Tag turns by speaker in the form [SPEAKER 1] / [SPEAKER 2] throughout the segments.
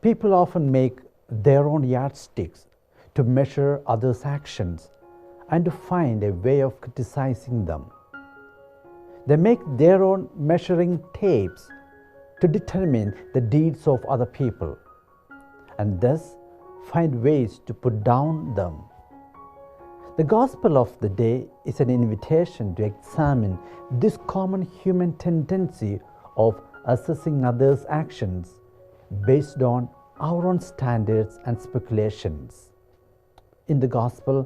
[SPEAKER 1] People often make their own yardsticks to measure others' actions and to find a way of criticizing them. They make their own measuring tapes to determine the deeds of other people and thus find ways to put down them. The gospel of the day is an invitation to examine this common human tendency of assessing others' actions based on our own standards and speculations. In the gospel,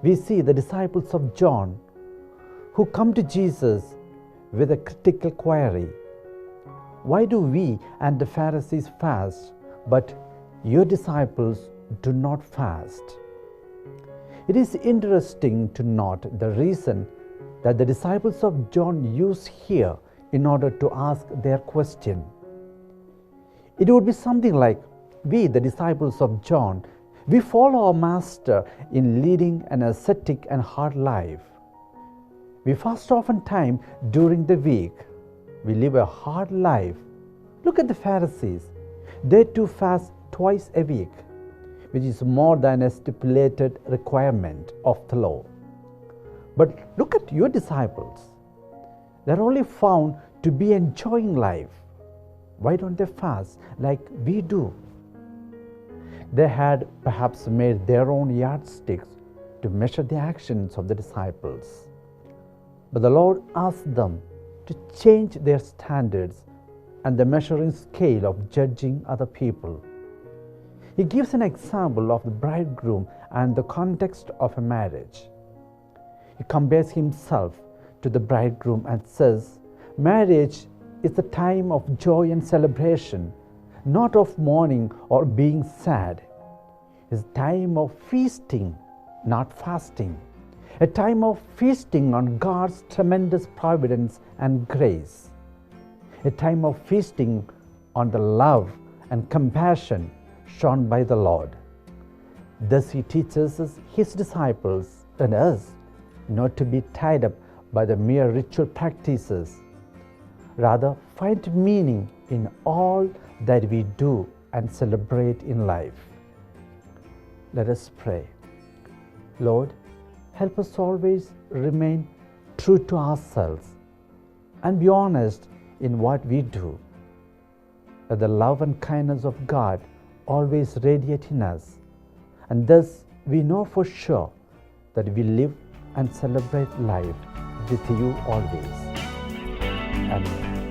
[SPEAKER 1] we see the disciples of John who come to Jesus with a critical query. Why do we and the Pharisees fast, but your disciples do not fast? It is interesting to note the reason that the disciples of John use here in order to ask their question. It would be something like, we, the disciples of John, we follow our Master in leading an ascetic and hard life. We fast oftentimes during the week. We live a hard life. Look at the Pharisees. They too fast twice a week, which is more than a stipulated requirement of the law. But look at your disciples. They're only found to be enjoying life. Why don't they fast like we do? They had perhaps made their own yardsticks to measure the actions of the disciples. But the Lord asked them to change their standards and the measuring scale of judging other people. He gives an example of the bridegroom and the context of a marriage. He compares himself to the bridegroom and says, marriage is the time of joy and celebration, not of mourning or being sad. It's a time of feasting, not fasting. A time of feasting on God's tremendous providence and grace. A time of feasting on the love and compassion shown by the Lord. Thus he teaches his disciples and us not to be tied up by the mere ritual practices. Rather, find meaning in all that we do and celebrate in life. Let us pray. Lord, help us always remain true to ourselves and be honest in what we do. Let the love and kindness of God always radiate in us, and thus we know for sure that we live and celebrate life with you always. Amen.